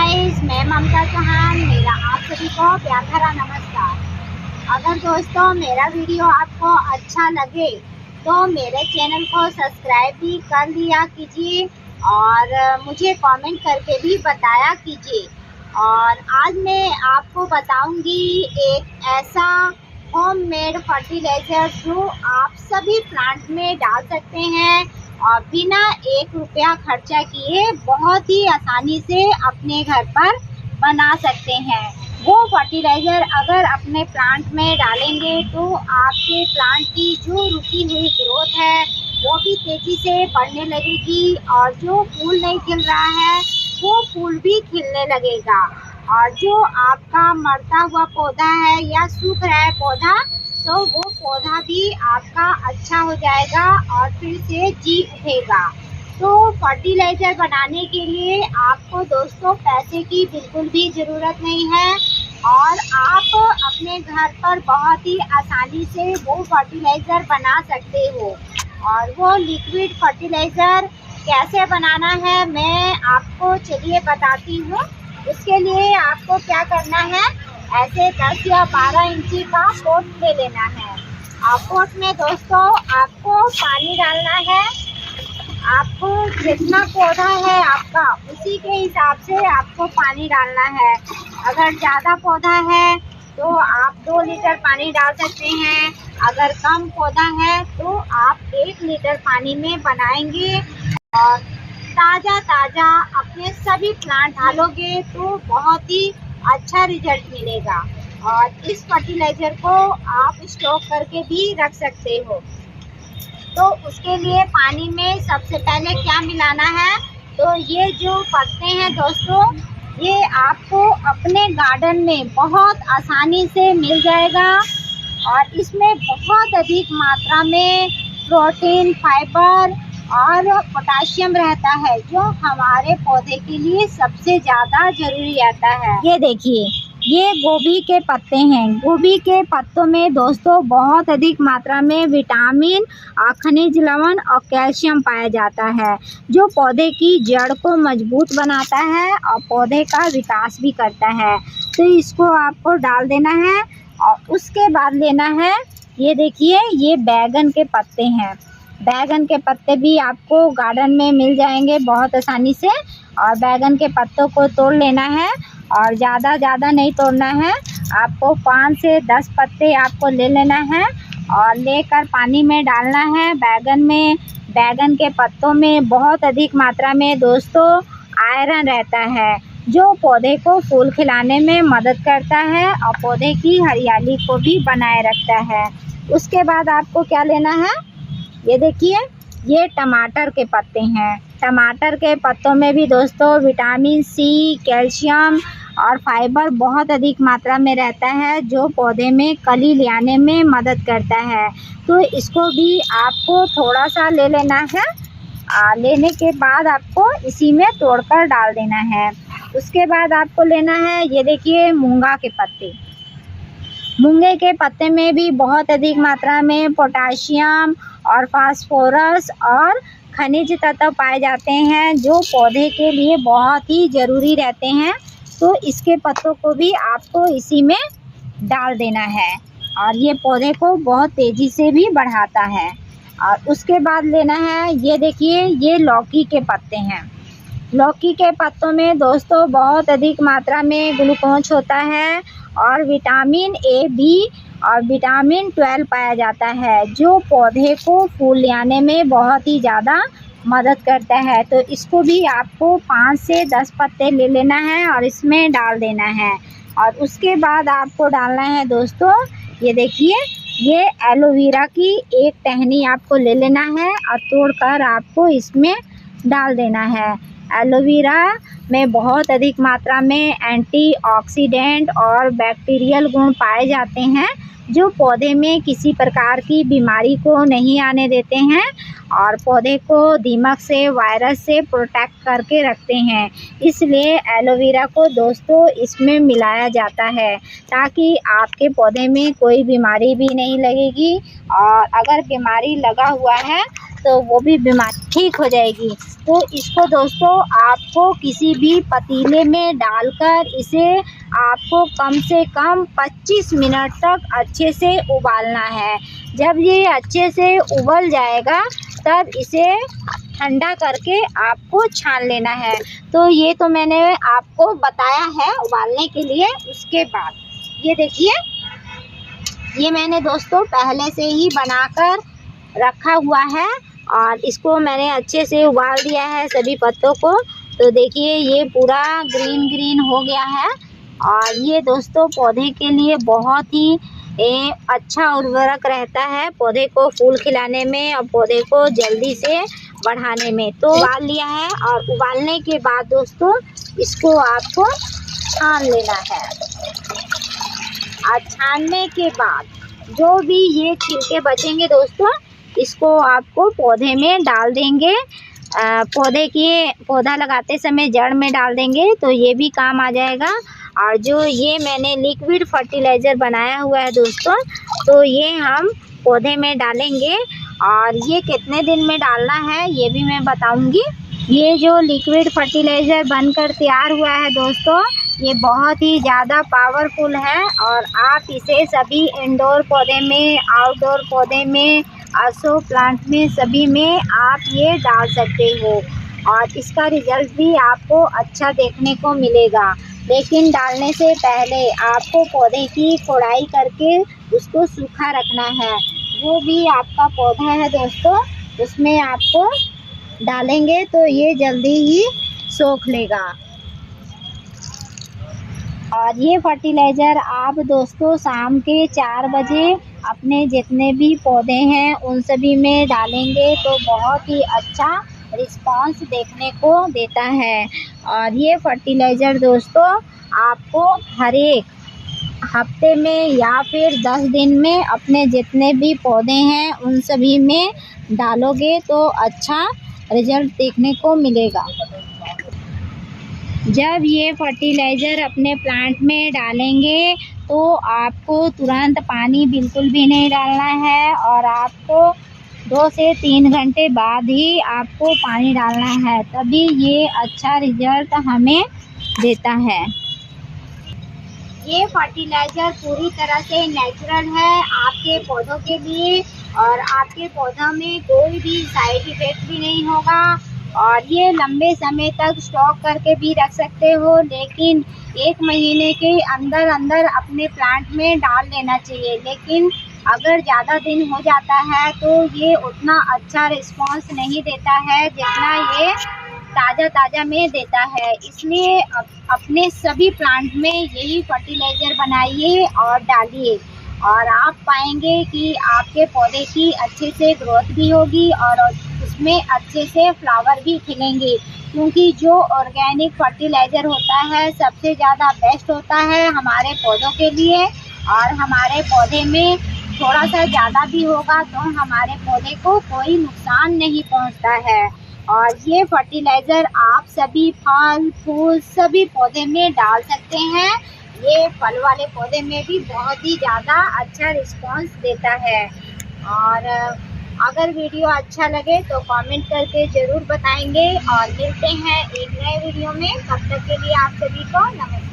Guys, मैं ममता चौहान। मेरा आप सभी को प्यार भरा नमस्कार। अगर दोस्तों मेरा वीडियो आपको अच्छा लगे तो मेरे चैनल को सब्सक्राइब भी कर लिया कीजिए और मुझे कमेंट करके भी बताया कीजिए। और आज मैं आपको बताऊंगी एक ऐसा होममेड फर्टिलाइज़र जो आप सभी प्लांट में डाल सकते हैं और बिना 1 रुपया खर्चा किए बहुत ही आसानी से अपने घर पर बना सकते हैं। वो फर्टिलाइज़र अगर अपने प्लांट में डालेंगे तो आपके प्लांट की जो रुकी हुई ग्रोथ है वो भी तेज़ी से बढ़ने लगेगी और जो फूल नहीं खिल रहा है वो फूल भी खिलने लगेगा। और जो आपका मरता हुआ पौधा है या सूख रहा है पौधा, तो वो पौधा भी आपका अच्छा हो जाएगा और फिर से जी उठेगा। तो फर्टिलाइज़र बनाने के लिए आपको दोस्तों पैसे की बिल्कुल भी ज़रूरत नहीं है और आप अपने घर पर बहुत ही आसानी से वो फर्टिलाइज़र बना सकते हो। और वो लिक्विड फर्टिलाइज़र कैसे बनाना है मैं आपको चलिए बताती हूँ। उसके लिए आपको क्या करना है, ऐसे 10 या 12 इंची का पॉट ले लेना है और पॉट में दोस्तों आपको पानी डालना है। आपको जितना पौधा है आपका उसी के हिसाब से आपको पानी डालना है। अगर ज़्यादा पौधा है तो आप 2 लीटर पानी डाल सकते हैं। अगर कम पौधा है तो आप 1 लीटर पानी में बनाएंगे और ताज़ा अपने सभी प्लांट डालोगे तो बहुत ही अच्छा रिजल्ट मिलेगा। और इस फर्टिलाइज़र को आप स्टॉक करके भी रख सकते हो। तो उसके लिए पानी में सबसे पहले क्या मिलाना है, तो ये जो पत्ते हैं दोस्तों ये आपको अपने गार्डन में बहुत आसानी से मिल जाएगा और इसमें बहुत अधिक मात्रा में प्रोटीन, फाइबर और पोटाशियम रहता है जो हमारे पौधे के लिए सबसे ज़्यादा ज़रूरी रहता है। ये देखिए, ये गोभी के पत्ते हैं। गोभी के पत्तों में दोस्तों बहुत अधिक मात्रा में विटामिन और खनिज लवण और कैल्शियम पाया जाता है जो पौधे की जड़ को मजबूत बनाता है और पौधे का विकास भी करता है। तो इसको आपको डाल देना है और उसके बाद लेना है, ये देखिए ये बैगन के पत्ते हैं। बैगन के पत्ते भी आपको गार्डन में मिल जाएंगे बहुत आसानी से। और बैगन के पत्तों को तोड़ लेना है और ज़्यादा नहीं तोड़ना है। आपको 5 से 10 पत्ते आपको ले लेना है और लेकर पानी में डालना है। बैगन के पत्तों में बहुत अधिक मात्रा में दोस्तों आयरन रहता है जो पौधे को फूल खिलाने में मदद करता है और पौधे की हरियाली को भी बनाए रखता है। उसके बाद आपको क्या लेना है, ये देखिए ये टमाटर के पत्ते हैं। टमाटर के पत्तों में भी दोस्तों विटामिन सी, कैल्शियम और फाइबर बहुत अधिक मात्रा में रहता है जो पौधे में कली लाने में मदद करता है। तो इसको भी आपको थोड़ा सा ले लेना है। लेने के बाद आपको इसी में तोड़कर डाल देना है। उसके बाद आपको लेना है, ये देखिए मूंगा के पत्ते। मूंगे के पत्ते में भी बहुत अधिक मात्रा में पोटाशियम और फास्फोरस और खनिज तत्व पाए जाते हैं जो पौधे के लिए बहुत ही ज़रूरी रहते हैं। तो इसके पत्तों को भी आपको इसी में डाल देना है और ये पौधे को बहुत तेज़ी से भी बढ़ाता है। और उसके बाद लेना है, ये देखिए ये लौकी के पत्ते हैं। लौकी के पत्तों में दोस्तों बहुत अधिक मात्रा में ग्लूकोज होता है और विटामिन ए, बी और विटामिन 12 पाया जाता है जो पौधे को फूल लाने में बहुत ही ज़्यादा मदद करता है। तो इसको भी आपको 5 से 10 पत्ते ले लेना है और इसमें डाल देना है। और उसके बाद आपको डालना है दोस्तों, ये देखिए ये एलोवेरा की एक टहनी आपको ले लेना है और तोड़कर आपको इसमें डाल देना है। एलोवेरा में बहुत अधिक मात्रा में एंटीऑक्सीडेंट और बैक्टीरियल गुण पाए जाते हैं जो पौधे में किसी प्रकार की बीमारी को नहीं आने देते हैं और पौधे को दीमक से, वायरस से प्रोटेक्ट करके रखते हैं। इसलिए एलोवेरा को दोस्तों इसमें मिलाया जाता है ताकि आपके पौधे में कोई बीमारी भी नहीं लगेगी और अगर बीमारी लगा हुआ है तो वो भी बीमारी ठीक हो जाएगी। तो इसको दोस्तों आपको किसी भी पतीले में डालकर इसे आपको कम से कम 25 मिनट तक अच्छे से उबालना है। जब ये अच्छे से उबल जाएगा तब इसे ठंडा करके आपको छान लेना है। तो ये तो मैंने आपको बताया है उबालने के लिए। उसके बाद ये देखिए, ये मैंने दोस्तों पहले से ही बनाकर रखा हुआ है और इसको मैंने अच्छे से उबाल दिया है सभी पत्तों को। तो देखिए ये पूरा ग्रीन ग्रीन हो गया है और ये दोस्तों पौधे के लिए बहुत ही अच्छा उर्वरक रहता है, पौधे को फूल खिलाने में और पौधे को जल्दी से बढ़ाने में। तो उबाल लिया है और उबालने के बाद दोस्तों इसको आपको छान लेना है और छानने के बाद जो भी ये छिलके बचेंगे दोस्तों इसको आपको पौधे में डाल देंगे। पौधा लगाते समय जड़ में डाल देंगे तो ये भी काम आ जाएगा। और जो ये मैंने लिक्विड फर्टिलाइज़र बनाया हुआ है दोस्तों, तो ये हम पौधे में डालेंगे और ये कितने दिन में डालना है ये भी मैं बताऊंगी। ये जो लिक्विड फर्टिलाइज़र बनकर तैयार हुआ है दोस्तों, ये बहुत ही ज़्यादा पावरफुल है और आप इसे सभी इंडोर पौधे में, आउटडोर पौधे में, शो प्लांट में, सभी में आप ये डाल सकते हो और इसका रिज़ल्ट भी आपको अच्छा देखने को मिलेगा। लेकिन डालने से पहले आपको पौधे की कोड़ाई करके उसको सूखा रखना है। जो भी आपका पौधा है दोस्तों उसमें आपको डालेंगे तो ये जल्दी ही सूख लेगा। और ये फर्टिलाइज़र आप दोस्तों शाम के 4 बजे अपने जितने भी पौधे हैं उन सभी में डालेंगे तो बहुत ही अच्छा रिस्पांस देखने को देता है। और ये फर्टिलाइज़र दोस्तों आपको हर एक हफ्ते में या फिर 10 दिन में अपने जितने भी पौधे हैं उन सभी में डालोगे तो अच्छा रिजल्ट देखने को मिलेगा। जब ये फर्टिलाइज़र अपने प्लांट में डालेंगे तो आपको तुरंत पानी बिल्कुल भी नहीं डालना है और आपको 2 से 3 घंटे बाद ही आपको पानी डालना है, तभी ये अच्छा रिजल्ट हमें देता है। ये फर्टिलाइज़र पूरी तरह से नेचुरल है आपके पौधों के लिए और आपके पौधों में कोई भी साइड इफ़ेक्ट भी नहीं होगा और ये लंबे समय तक स्टॉक करके भी रख सकते हो। लेकिन 1 महीने के अंदर अंदर अपने प्लांट में डाल लेना चाहिए। लेकिन अगर ज़्यादा दिन हो जाता है तो ये उतना अच्छा रिस्पांस नहीं देता है जितना ये ताज़ा में देता है। इसलिए अपने सभी प्लांट में यही फर्टिलाइज़र बनाइए और डालिए और आप पाएंगे कि आपके पौधे की अच्छे से ग्रोथ भी होगी और उसमें अच्छे से फ्लावर भी खिलेंगे। क्योंकि जो ऑर्गेनिक फर्टिलाइज़र होता है सबसे ज़्यादा बेस्ट होता है हमारे पौधों के लिए और हमारे पौधे में थोड़ा सा ज़्यादा भी होगा तो हमारे पौधे को कोई नुकसान नहीं पहुंचता है। और ये फर्टिलाइज़र आप सभी फल फूल सभी पौधे में डाल सकते हैं। ये फल वाले पौधे में भी बहुत ही ज़्यादा अच्छा रिस्पांस देता है। और अगर वीडियो अच्छा लगे तो कमेंट करके ज़रूर बताएंगे और मिलते हैं एक नए वीडियो में। तब तक के लिए आप सभी को नमस्कार।